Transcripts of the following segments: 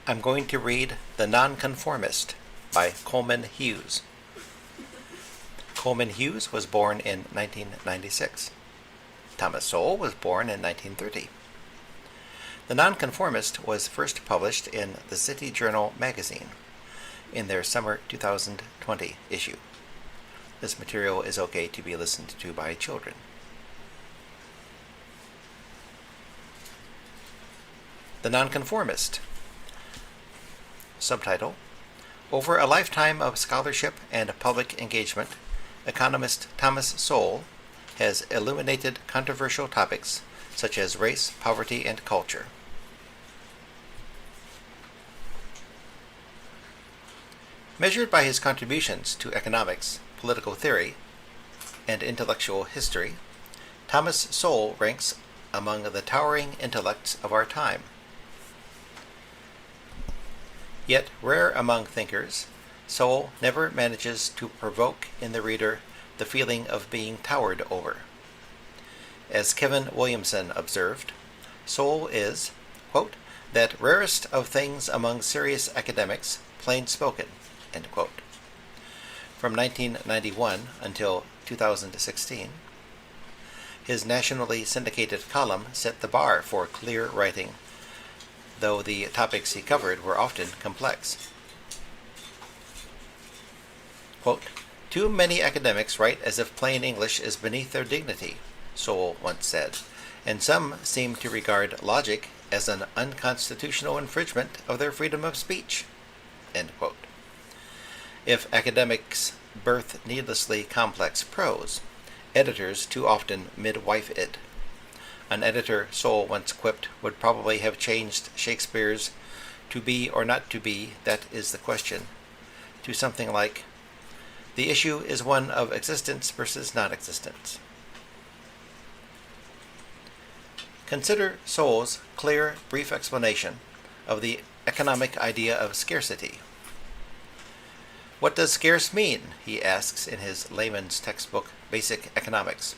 I'm going to read The Non-Conformist by Coleman Hughes. Coleman Hughes was born in 1996. Thomas Sowell was born in 1930. The Non-Conformist was first published in the City Journal magazine in their summer 2020 issue. This material is okay to be listened to by children. The Non-Conformist. Subtitle: Over a lifetime of scholarship and public engagement, economist Thomas Sowell has illuminated controversial topics such as race, poverty, and culture. Measured by his contributions to economics, political theory, and intellectual history, Thomas Sowell ranks among the towering intellects of our time. Yet rare among thinkers, Sowell never manages to provoke in the reader the feeling of being towered over. As Kevin Williamson observed, Sowell is, quote, that rarest of things among serious academics, plain spoken, end quote. From 1991 until 2016, his nationally syndicated column set the bar for clear writing, though the topics he covered were often complex. Quote, too many academics write as if plain English is beneath their dignity, Sowell once said, and some seem to regard logic as an unconstitutional infringement of their freedom of speech, end quote. If academics birth needlessly complex prose, editors too often midwife it. An editor, Sowell once quipped, would probably have changed Shakespeare's "to be or not to be, that is the question" to something like, "The issue is one of existence versus non-existence." Consider Sowell's clear, brief explanation of the economic idea of scarcity. What does scarce mean? He asks in his layman's textbook, Basic Economics.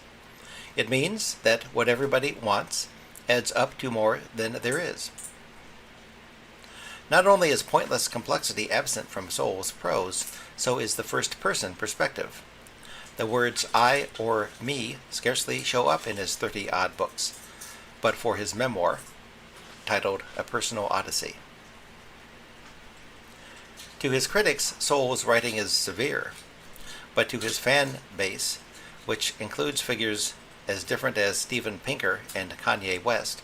It means that what everybody wants adds up to more than there is. Not only is pointless complexity absent from Sowell's prose, so is the first-person perspective. The words I or me scarcely show up in his 30-odd books, but for his memoir, titled A Personal Odyssey. To his critics, Sowell's writing is severe, but to his fan base, which includes figures as different as Steven Pinker and Kanye West,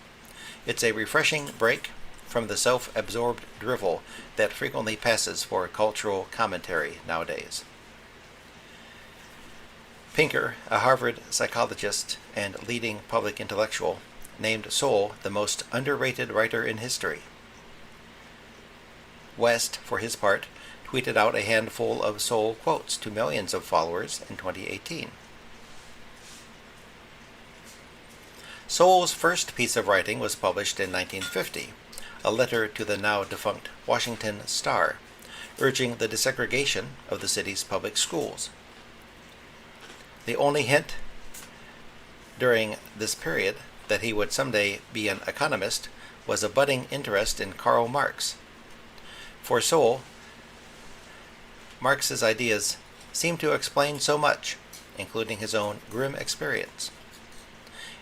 it's a refreshing break from the self-absorbed drivel that frequently passes for cultural commentary nowadays. Pinker, a Harvard psychologist and leading public intellectual, named Sowell the most underrated writer in history. West, for his part, tweeted out a handful of Sowell quotes to millions of followers in 2018. Sowell's first piece of writing was published in 1950, a letter to the now-defunct Washington Star, urging the desegregation of the city's public schools. The only hint during this period that he would someday be an economist was a budding interest in Karl Marx. For Sowell, Marx's ideas seemed to explain so much, including his own grim experience.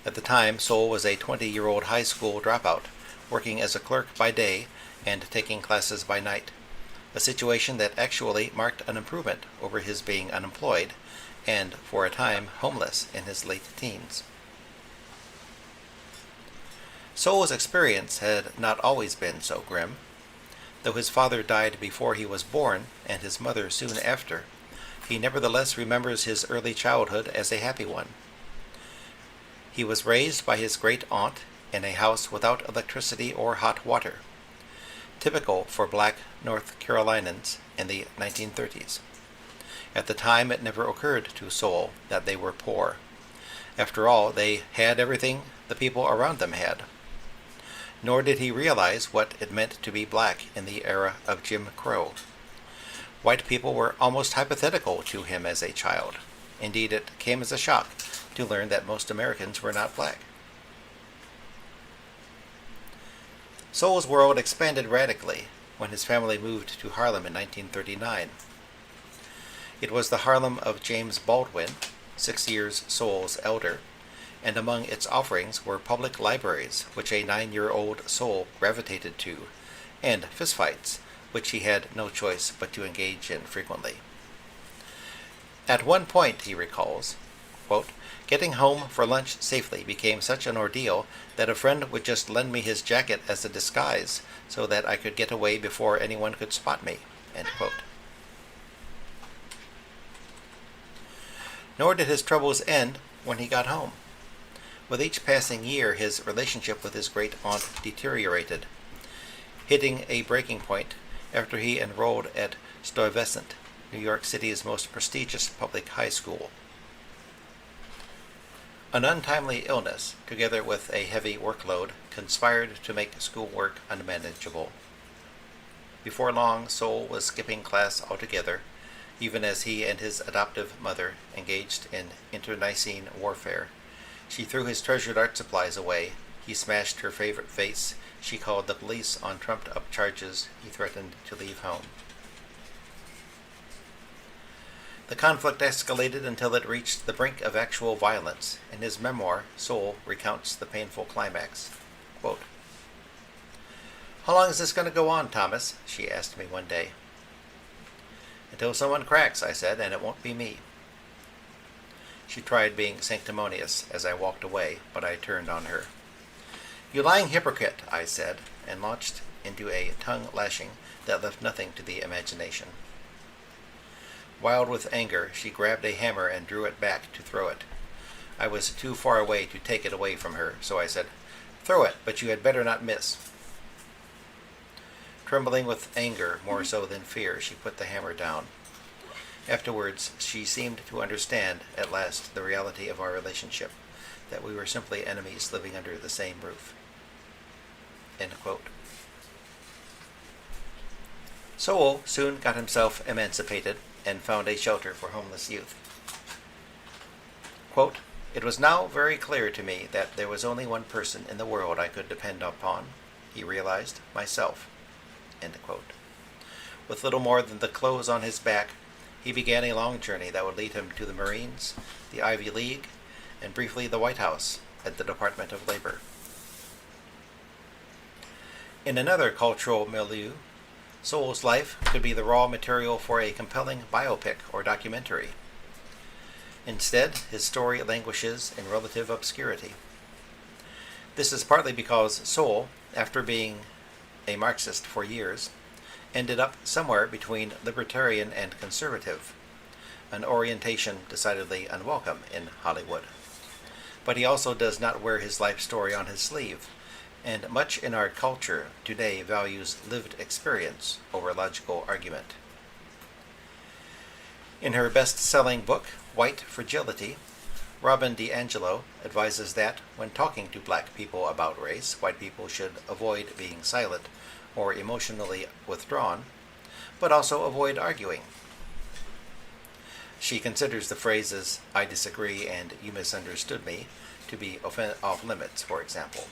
At the time, Sowell was a 20-year-old high school dropout, working as a clerk by day and taking classes by night, a situation that actually marked an improvement over his being unemployed and, for a time, homeless in his late teens. Sowell's experience had not always been so grim. Though his father died before he was born and his mother soon after, he nevertheless remembers his early childhood as a happy one. He was raised by his great-aunt in a house without electricity or hot water, typical for black North Carolinians in the 1930s. At the time, it never occurred to Sowell that they were poor. After all, they had everything the people around them had. Nor did he realize what it meant to be black in the era of Jim Crow. White people were almost hypothetical to him as a child. Indeed, it came as a shock to learn that most Americans were not black. Sowell's world expanded radically when his family moved to Harlem in 1939. It was the Harlem of James Baldwin, 6 years Sowell's elder, and among its offerings were public libraries, which a 9-year-old Sowell gravitated to, and fistfights, which he had no choice but to engage in frequently. At one point, he recalls, quote, "Getting home for lunch safely became such an ordeal that a friend would just lend me his jacket as a disguise so that I could get away before anyone could spot me." End quote. Nor did his troubles end when he got home. With each passing year, his relationship with his great aunt deteriorated, hitting a breaking point after he enrolled at Stuyvesant, New York City's most prestigious public high school. An untimely illness, together with a heavy workload, conspired to make schoolwork unmanageable. Before long, Sowell was skipping class altogether, even as he and his adoptive mother engaged in internecine warfare. She threw his treasured art supplies away. He smashed her favorite vase. She called the police on trumped-up charges. He threatened to leave home. The conflict escalated until it reached the brink of actual violence. In his memoir, Sowell recounts the painful climax. Quote, "How long is this going to go on, Thomas?" she asked me one day. "Until someone cracks," I said, "and it won't be me." She tried being sanctimonious as I walked away, but I turned on her. "You lying hypocrite," I said, and launched into a tongue-lashing that left nothing to the imagination. Wild with anger, she grabbed a hammer and drew it back to throw it. I was too far away to take it away from her, so I said, "Throw it, but you had better not miss." Trembling with anger more so than fear, she put the hammer down. Afterwards, she seemed to understand at last the reality of our relationship, that we were simply enemies living under the same roof. End quote. Sowell soon got himself emancipated and found a shelter for homeless youth. Quote, "It was now very clear to me that there was only one person in the world I could depend upon," he realized, "myself." End quote. With little more than the clothes on his back, he began a long journey that would lead him to the Marines, the Ivy League, and briefly the White House at the Department of Labor. In another cultural milieu, Sowell's life could be the raw material for a compelling biopic or documentary. Instead, his story languishes in relative obscurity. This is partly because Sowell, after being a Marxist for years, ended up somewhere between libertarian and conservative, an orientation decidedly unwelcome in Hollywood. But he also does not wear his life story on his sleeve, and much in our culture today values lived experience over logical argument. In her best-selling book, White Fragility, Robin DiAngelo advises that, when talking to black people about race, white people should avoid being silent or emotionally withdrawn, but also avoid arguing. She considers the phrases, "I disagree" and "you misunderstood me" to be off limits, for example.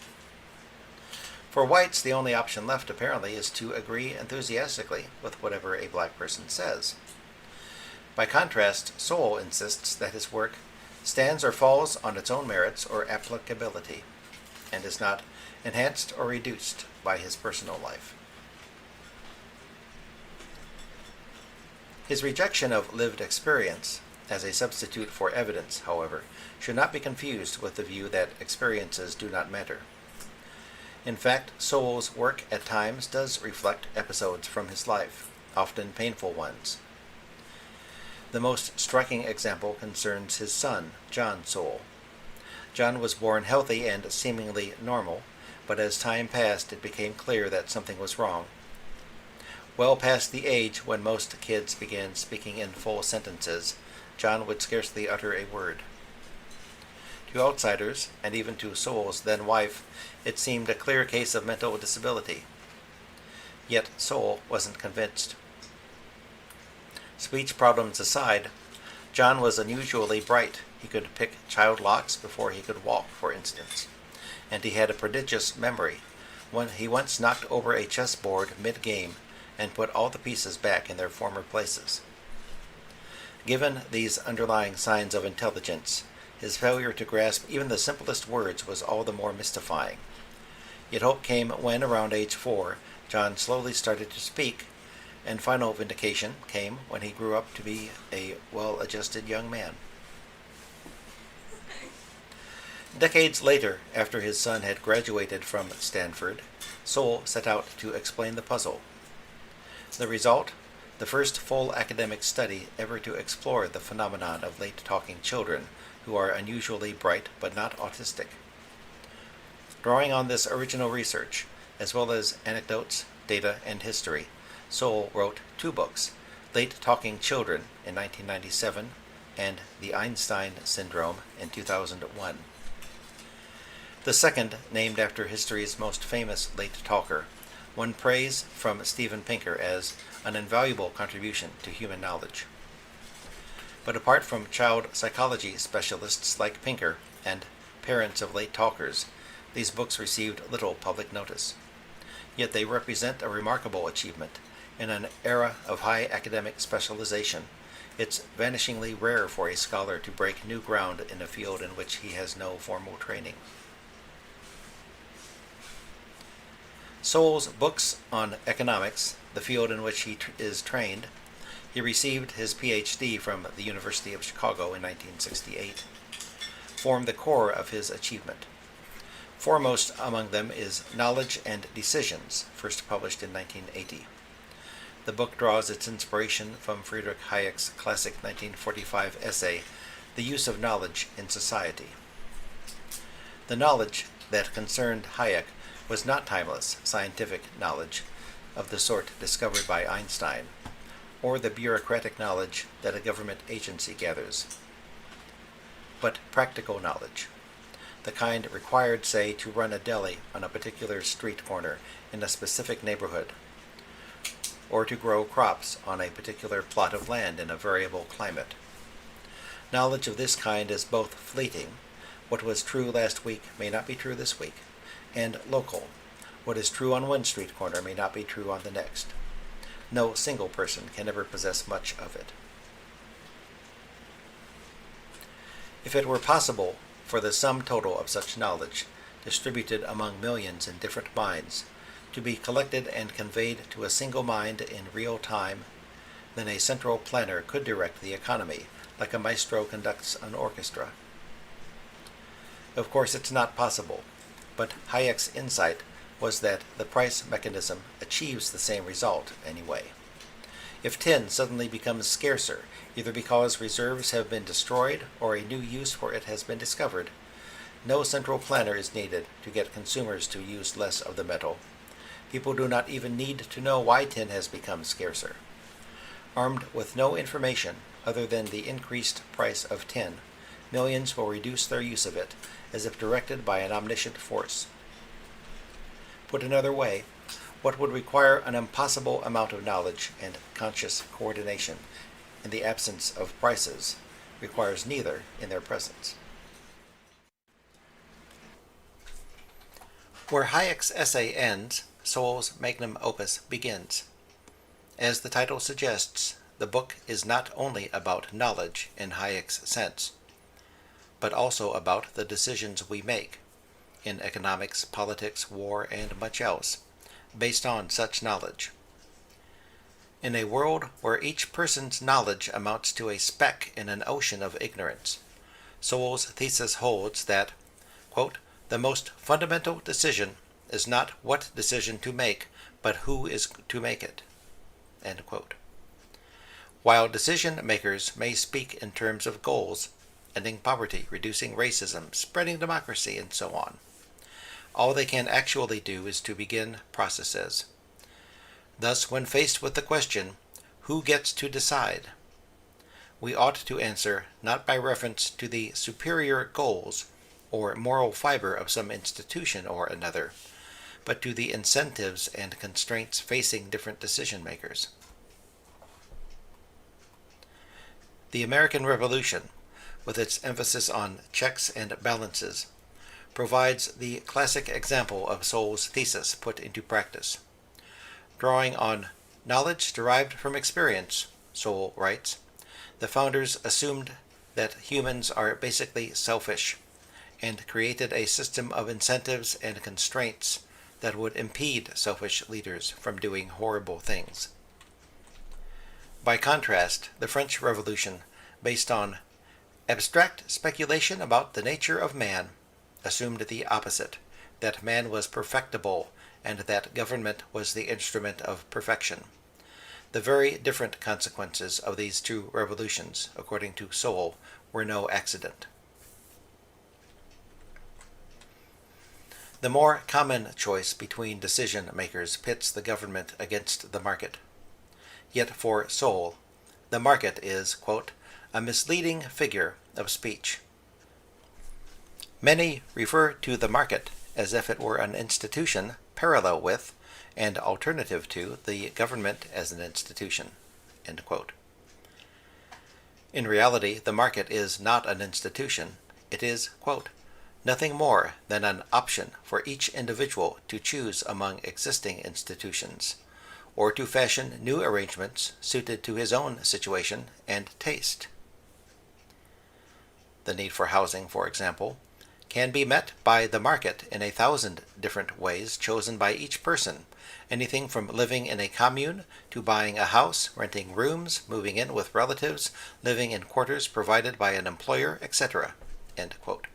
For whites, the only option left, apparently, is to agree enthusiastically with whatever a black person says. By contrast, Sowell insists that his work stands or falls on its own merits or applicability, and is not enhanced or reduced by his personal life. His rejection of lived experience as a substitute for evidence, however, should not be confused with the view that experiences do not matter. In fact, Sowell's work at times does reflect episodes from his life, often painful ones. The most striking example concerns his son, John Sowell. John was born healthy and seemingly normal, but as time passed, it became clear that something was wrong. Well past the age when most kids began speaking in full sentences, John would scarcely utter a word. To outsiders, and even to Sowell's then-wife, it seemed a clear case of mental disability. Yet Sowell wasn't convinced. Speech problems aside, John was unusually bright. He could pick child locks before he could walk, for instance, and he had a prodigious memory. When he once knocked over a chessboard mid-game, and put all the pieces back in their former places. Given these underlying signs of intelligence, his failure to grasp even the simplest words was all the more mystifying. Yet hope came when, around age 4, John slowly started to speak, and final vindication came when he grew up to be a well-adjusted young man. Decades later, after his son had graduated from Stanford, Sowell set out to explain the puzzle. The result? The first full academic study ever to explore the phenomenon of late-talking children who are unusually bright but not autistic. Drawing on this original research, as well as anecdotes, data, and history, Sowell wrote 2 books, Late-Talking Children in 1997 and The Einstein Syndrome in 2001. The second, named after history's most famous late talker, won praise from Steven Pinker as an invaluable contribution to human knowledge. But apart from child psychology specialists like Pinker and parents of late talkers, these books received little public notice. Yet they represent a remarkable achievement. In an era of high academic specialization, it's vanishingly rare for a scholar to break new ground in a field in which he has no formal training. Sowell's books on economics, the field in which he is trained, he received his Ph.D. from the University of Chicago in 1968, form the core of his achievement. Foremost among them is Knowledge and Decisions, first published in 1980. The book draws its inspiration from Friedrich Hayek's classic 1945 essay, The Use of Knowledge in Society. The knowledge that concerned Hayek was not timeless scientific knowledge of the sort discovered by Einstein, or the bureaucratic knowledge that a government agency gathers, but practical knowledge, the kind required, say, to run a deli on a particular street corner in a specific neighborhood, or to grow crops on a particular plot of land in a variable climate. Knowledge of this kind is both fleeting, what was true last week may not be true this week, and local. What is true on one street corner may not be true on the next. No single person can ever possess much of it. If it were possible for the sum total of such knowledge, distributed among millions in different minds, to be collected and conveyed to a single mind in real time, then a central planner could direct the economy, like a maestro conducts an orchestra. Of course, it's not possible, but Hayek's insight was that the price mechanism achieves the same result anyway. If tin suddenly becomes scarcer, either because reserves have been destroyed or a new use for it has been discovered, no central planner is needed to get consumers to use less of the metal. People do not even need to know why tin has become scarcer. Armed with no information other than the increased price of tin, millions will reduce their use of it as if directed by an omniscient force. Put another way, what would require an impossible amount of knowledge and conscious coordination in the absence of prices requires neither in their presence. Where Hayek's essay ends, Sowell's magnum opus begins. As the title suggests, the book is not only about knowledge in Hayek's sense, but also about the decisions we make, in economics, politics, war, and much else, based on such knowledge. In a world where each person's knowledge amounts to a speck in an ocean of ignorance, Sowell's thesis holds that, quote, the most fundamental decision is not what decision to make, but who is to make it, end quote. While decision makers may speak in terms of goals, ending poverty, reducing racism, spreading democracy, and so on, all they can actually do is to begin processes. Thus, when faced with the question, who gets to decide, we ought to answer not by reference to the superior goals or moral fiber of some institution or another, but to the incentives and constraints facing different decision makers. The American Revolution, with its emphasis on checks and balances, provides the classic example of Sowell's thesis put into practice. Drawing on knowledge derived from experience, Sowell writes. The founders assumed that humans are basically selfish, and created a system of incentives and constraints that would impede selfish leaders from doing horrible things. By contrast, the French Revolution, based on abstract speculation about the nature of man, assumed the opposite, that man was perfectible and that government was the instrument of perfection. The very different consequences of these two revolutions, according to Sowell, were no accident. The more common choice between decision-makers pits the government against the market. Yet for Sowell, the market is, quote, a misleading figure of speech. Many refer to the market as if it were an institution parallel with and alternative to the government as an institution, end quote. In reality, the market is not an institution. It is, quote, nothing more than an option for each individual to choose among existing institutions, or to fashion new arrangements suited to his own situation and taste. The need for housing, for example, can be met by the market in 1,000 different ways chosen by each person, anything from living in a commune to buying a house, renting rooms, moving in with relatives, living in quarters provided by an employer, etc. End quote.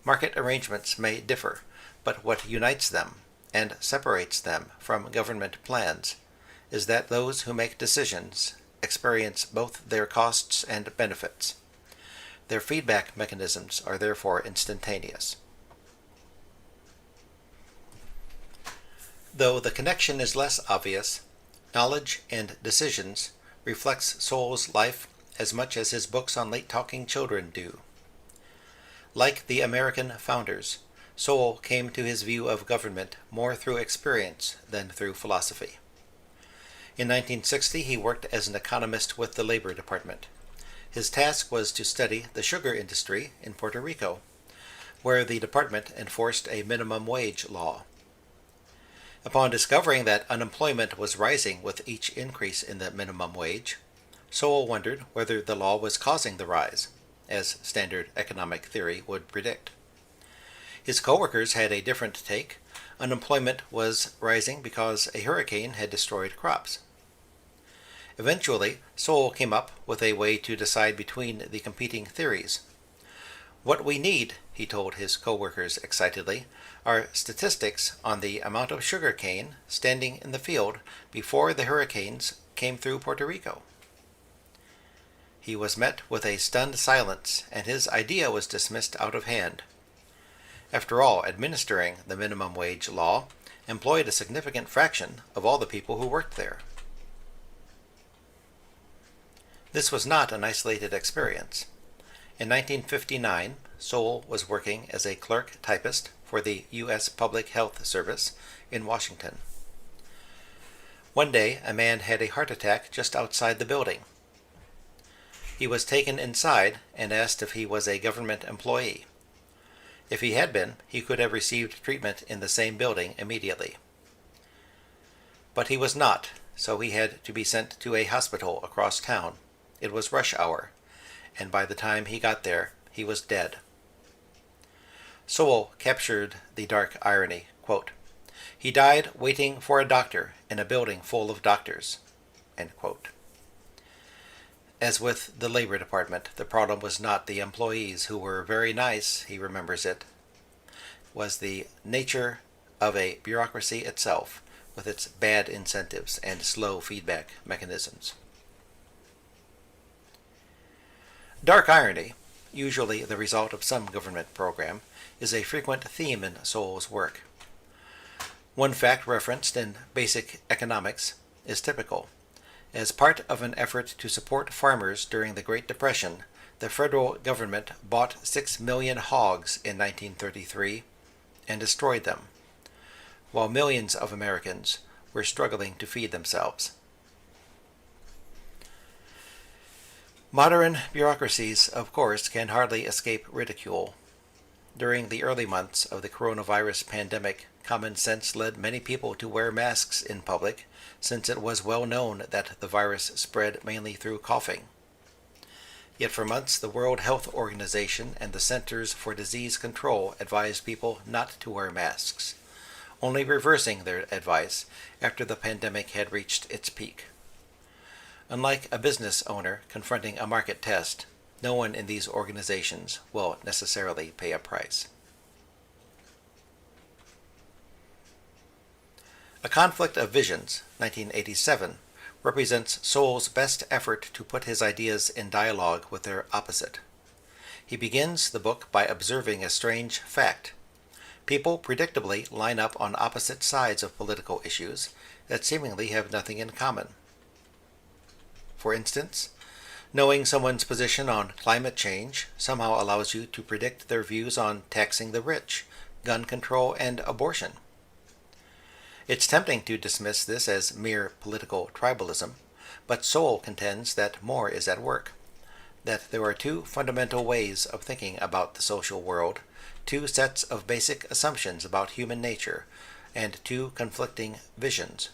Market arrangements may differ, but what unites them and separates them from government plans is that those who make decisions experience both their costs and benefits. Their feedback mechanisms are therefore instantaneous. Though the connection is less obvious, knowledge and decisions reflects Sowell's life as much as his books on late-talking children do. Like the American founders, Sowell came to his view of government more through experience than through philosophy. In 1960, he worked as an economist with the Labor Department. His task was to study the sugar industry in Puerto Rico, where the department enforced a minimum wage law. Upon discovering that unemployment was rising with each increase in the minimum wage, Sowell wondered whether the law was causing the rise, as standard economic theory would predict. His coworkers had a different take. Unemployment was rising because a hurricane had destroyed crops. Eventually, Sowell came up with a way to decide between the competing theories. What we need, he told his coworkers excitedly, are statistics on the amount of sugar cane standing in the field before the hurricanes came through Puerto Rico. He was met with a stunned silence, and his idea was dismissed out of hand. After all, administering the minimum wage law employed a significant fraction of all the people who worked there. This was not an isolated experience. In 1959, Sowell was working as a clerk typist for the U.S. Public Health Service in Washington. One day, a man had a heart attack just outside the building. He was taken inside and asked if he was a government employee. If he had been, he could have received treatment in the same building immediately. But he was not, so he had to be sent to a hospital across town. It was rush hour, and by the time he got there, he was dead. Sowell captured the dark irony, quote, he died waiting for a doctor in a building full of doctors, end quote. As with the Labor Department, the problem was not the employees who were very nice, he remembers it, was the nature of a bureaucracy itself, with its bad incentives and slow feedback mechanisms. Dark irony, usually the result of some government program, is a frequent theme in Sowell's work. One fact referenced in Basic Economics is typical. As part of an effort to support farmers during the Great Depression, the federal government bought 6 million hogs in 1933 and destroyed them, while millions of Americans were struggling to feed themselves. Modern bureaucracies, of course, can hardly escape ridicule. During the early months of the coronavirus pandemic, common sense led many people to wear masks in public, since it was well known that the virus spread mainly through coughing. Yet for months, the World Health Organization and the Centers for Disease Control advised people not to wear masks, only reversing their advice after the pandemic had reached its peak. Unlike a business owner confronting a market test, no one in these organizations will necessarily pay a price. A Conflict of Visions, 1987, represents Sowell's best effort to put his ideas in dialogue with their opposite. He begins the book by observing a strange fact. People predictably line up on opposite sides of political issues that seemingly have nothing in common. For instance, knowing someone's position on climate change somehow allows you to predict their views on taxing the rich, gun control, and abortion. It's tempting to dismiss this as mere political tribalism, but Sowell contends that more is at work, that there are two fundamental ways of thinking about the social world, two sets of basic assumptions about human nature, and two conflicting visions,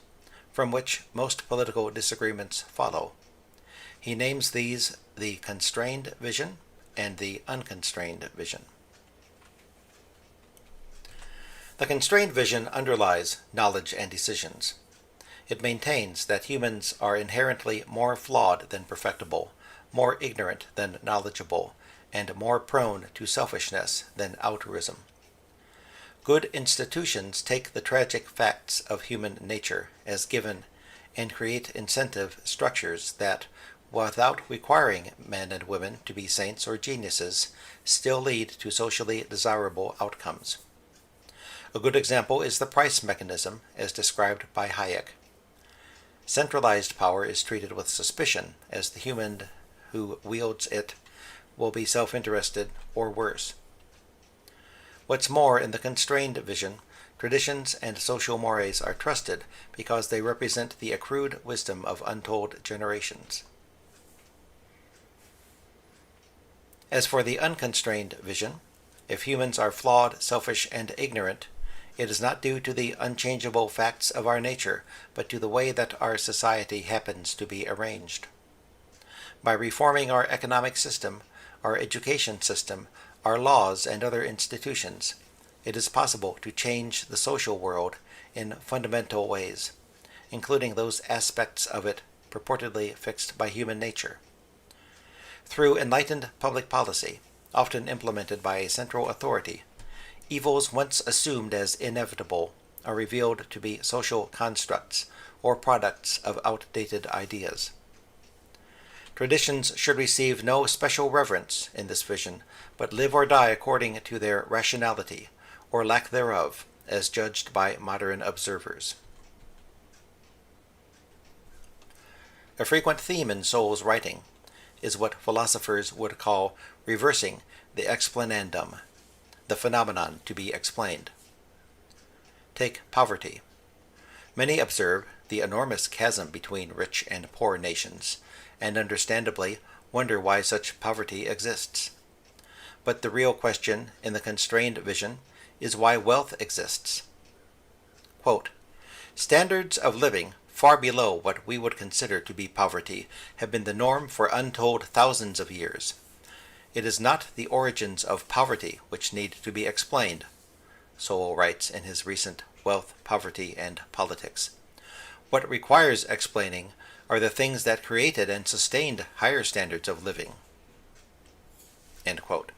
from which most political disagreements follow. He names these the constrained vision and the unconstrained vision. The constrained vision underlies knowledge and decisions. It maintains that humans are inherently more flawed than perfectible, more ignorant than knowledgeable, and more prone to selfishness than altruism. Good institutions take the tragic facts of human nature as given and create incentive structures that, without requiring men and women to be saints or geniuses, still lead to socially desirable outcomes. A good example is the price mechanism as described by Hayek. Centralized power is treated with suspicion, as the human who wields it will be self-interested or worse. What's more, in the constrained vision, traditions and social mores are trusted because they represent the accrued wisdom of untold generations. As for the unconstrained vision, if humans are flawed, selfish, and ignorant, it is not due to the unchangeable facts of our nature, but to the way that our society happens to be arranged. By reforming our economic system, our education system, our laws, and other institutions, it is possible to change the social world in fundamental ways, including those aspects of it purportedly fixed by human nature. Through enlightened public policy, often implemented by a central authority, evils once assumed as inevitable are revealed to be social constructs or products of outdated ideas. Traditions should receive no special reverence in this vision, but live or die according to their rationality, or lack thereof, as judged by modern observers. A frequent theme in Sowell's writing is what philosophers would call reversing the explanandum, the phenomenon to be explained. Take poverty. Many observe the enormous chasm between rich and poor nations, and understandably wonder why such poverty exists. But the real question in the constrained vision is why wealth exists. Quote, standards of living far below what we would consider to be poverty have been the norm for untold thousands of years. It is not the origins of poverty which need to be explained, Sowell writes in his recent Wealth, Poverty, and Politics. What requires explaining are the things that created and sustained higher standards of living. End quote.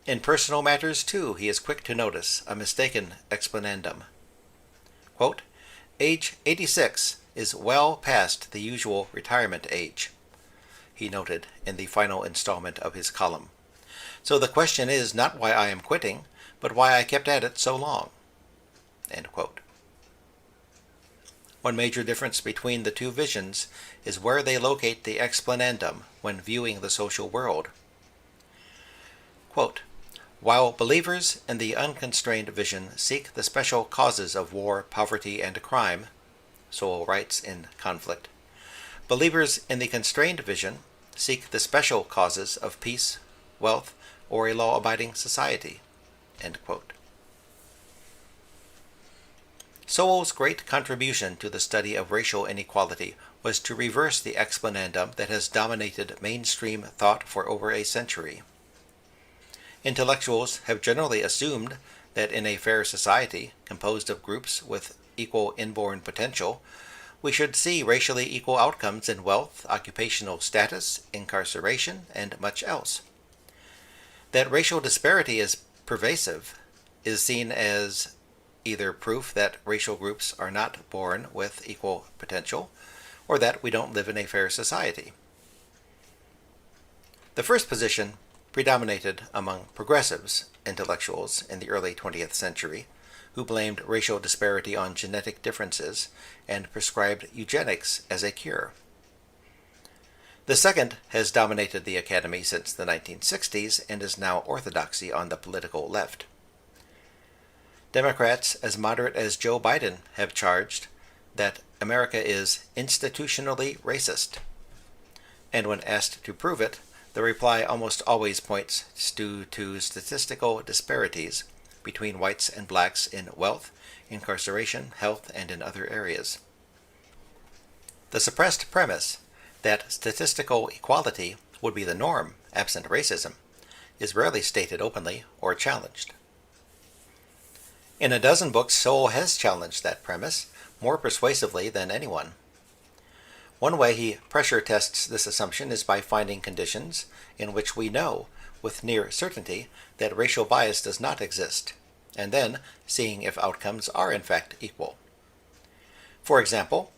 In personal matters, too, he is quick to notice a mistaken explanandum. Quote, age 86 is well past the usual retirement age, he noted in the final installment of his column. So the question is not why I am quitting, but why I kept at it so long. End quote. One major difference between the two visions is where they locate the explanandum when viewing the social world. Quote, while believers in the unconstrained vision seek the special causes of war, poverty, and crime, Sowell writes in Conflict, believers in the constrained vision seek the special causes of peace, wealth, or a law-abiding society." End quote. Sowell's great contribution to the study of racial inequality was to reverse the explanandum that has dominated mainstream thought for over a century. Intellectuals have generally assumed that in a fair society, composed of groups with equal inborn potential, we should see racially equal outcomes in wealth, occupational status, incarceration, and much else. That racial disparity is pervasive is seen as either proof that racial groups are not born with equal potential, or that we don't live in a fair society. The first position predominated among progressives intellectuals in the early 20th century, who blamed racial disparity on genetic differences and prescribed eugenics as a cure. The second has dominated the academy since the 1960s and is now orthodoxy on the political left. Democrats as moderate as Joe Biden have charged that America is institutionally racist, and when asked to prove it, the reply almost always points to statistical disparities between whites and blacks in wealth, incarceration, health, and in other areas. The suppressed premise that statistical equality would be the norm absent racism is rarely stated openly or challenged. In a dozen books, Sowell has challenged that premise more persuasively than anyone. One way he pressure tests this assumption is by finding conditions in which we know with near certainty that racial bias does not exist, and then seeing if outcomes are in fact equal. For example,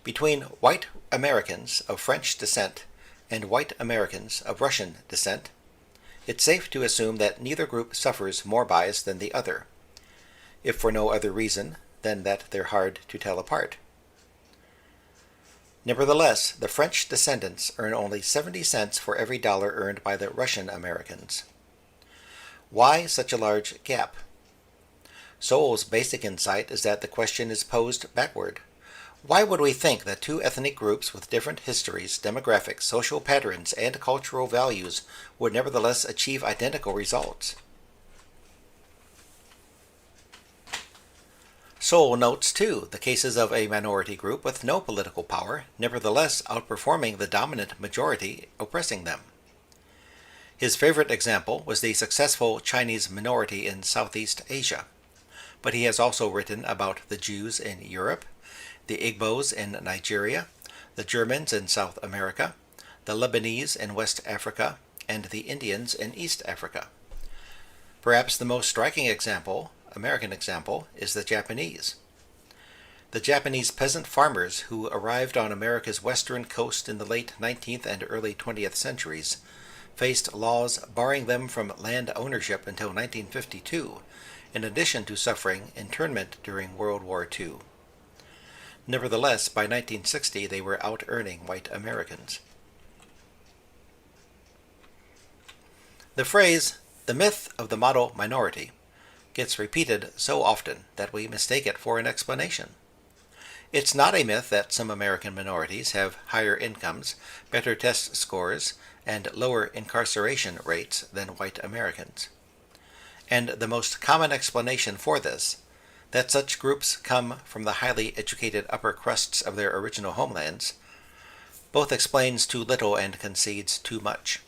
between white Americans of French descent and white Americans of Russian descent, it's safe to assume that neither group suffers more bias than the other, if for no other reason than that they're hard to tell apart. Nevertheless, the French descendants earn only 70 cents for every dollar earned by the Russian Americans. Why such a large gap? Sowell's basic insight is that the question is posed backward. Why would we think that two ethnic groups with different histories, demographics, social patterns, and cultural values would nevertheless achieve identical results? Sowell notes, too, the cases of a minority group with no political power, nevertheless outperforming the dominant majority oppressing them. His favorite example was the successful Chinese minority in Southeast Asia, but he has also written about the Jews in Europe, the Igbos in Nigeria, the Germans in South America, the Lebanese in West Africa, and the Indians in East Africa. Perhaps the most striking American example, is the Japanese. The Japanese peasant farmers who arrived on America's western coast in the late 19th and early 20th centuries faced laws barring them from land ownership until 1952, in addition to suffering internment during World War II. Nevertheless, by 1960 they were out-earning white Americans. The phrase, "the myth of the model minority," gets repeated so often that we mistake it for an explanation. It's not a myth that some American minorities have higher incomes, better test scores, and lower incarceration rates than white Americans. And the most common explanation for this, that such groups come from the highly educated upper crusts of their original homelands, both explains too little and concedes too much.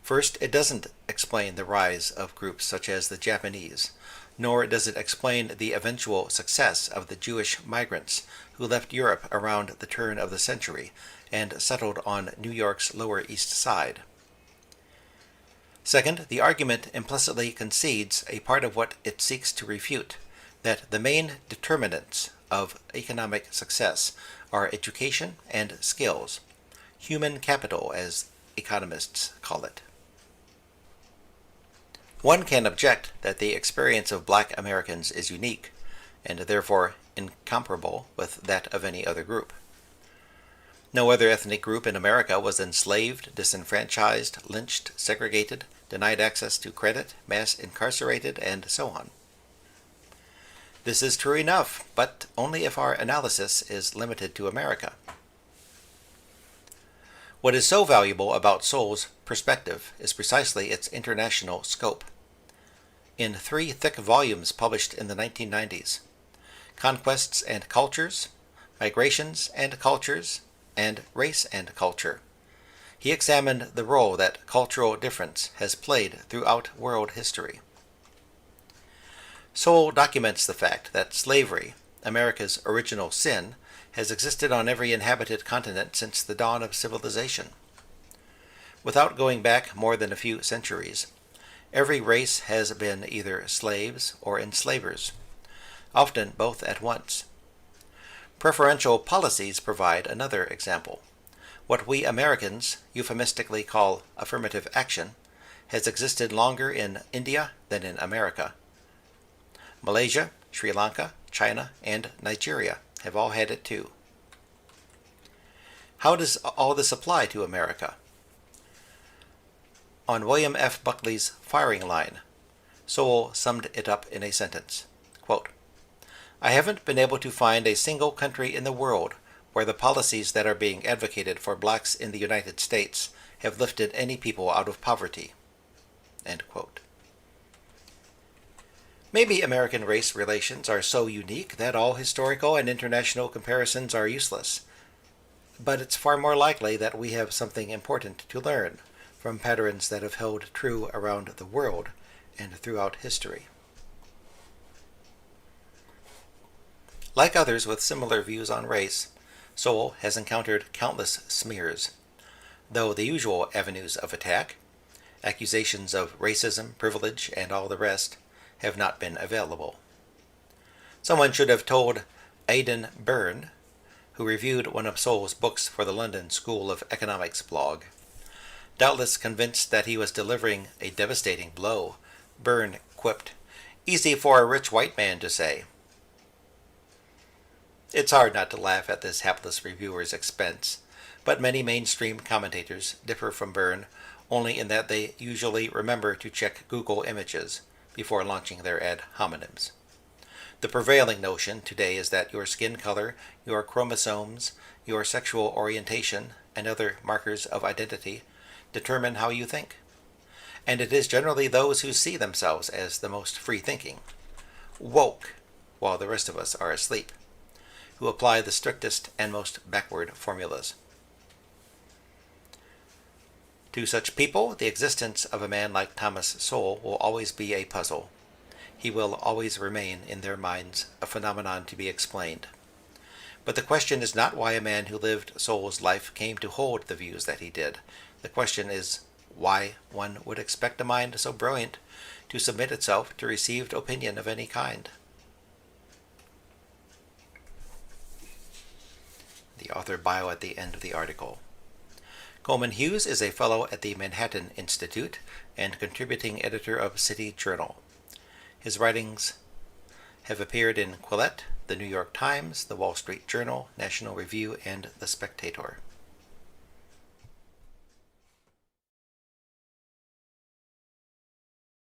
First, it doesn't explain the rise of groups such as the Japanese, nor does it explain the eventual success of the Jewish migrants who left Europe around the turn of the century and settled on New York's Lower East Side. Second, the argument implicitly concedes a part of what it seeks to refute, that the main determinants of economic success are education and skills, human capital as economists call it. One can object that the experience of black Americans is unique, and therefore incomparable with that of any other group. No other ethnic group in America was enslaved, disenfranchised, lynched, segregated, denied access to credit, mass incarcerated, and so on. This is true enough, but only if our analysis is limited to America. What is so valuable about Sowell's perspective is precisely its international scope. In 3 thick volumes published in the 1990s, Conquests and Cultures, Migrations and Cultures, and Race and Culture, he examined the role that cultural difference has played throughout world history. Sowell documents the fact that slavery, America's original sin, has existed on every inhabited continent since the dawn of civilization. Without going back more than a few centuries, every race has been either slaves or enslavers, often both at once. Preferential policies provide another example. What we Americans euphemistically call affirmative action has existed longer in India than in America. Malaysia, Sri Lanka, China, and Nigeria have all had it too. How does all this apply to America? On William F. Buckley's firing line, Sowell summed it up in a sentence. Quote, "I haven't been able to find a single country in the world where the policies that are being advocated for blacks in the United States have lifted any people out of poverty." End quote. Maybe American race relations are so unique that all historical and international comparisons are useless, but it's far more likely that we have something important to learn from patterns that have held true around the world and throughout history. Like others with similar views on race, Sowell has encountered countless smears, though the usual avenues of attack, accusations of racism, privilege, and all the rest, have not been available. Someone should have told Aidan Byrne, who reviewed one of Sowell's books for the London School of Economics blog. Doubtless convinced that he was delivering a devastating blow, Byrne quipped, "Easy for a rich white man to say." It's hard not to laugh at this hapless reviewer's expense, but many mainstream commentators differ from Byrne only in that they usually remember to check Google images before launching their ad hominems. The prevailing notion today is that your skin color, your chromosomes, your sexual orientation, and other markers of identity determine how you think. And it is generally those who see themselves as the most free-thinking, woke, while the rest of us are asleep, who apply the strictest and most backward formulas. To such people, the existence of a man like Thomas Sowell will always be a puzzle. He will always remain, in their minds, a phenomenon to be explained. But the question is not why a man who lived Sowell's life came to hold the views that he did. The question is why one would expect a mind so brilliant to submit itself to received opinion of any kind. The author bio at the end of the article. Coleman Hughes is a fellow at the Manhattan Institute and contributing editor of City Journal. His writings have appeared in Quillette, The New York Times, The Wall Street Journal, National Review, and The Spectator.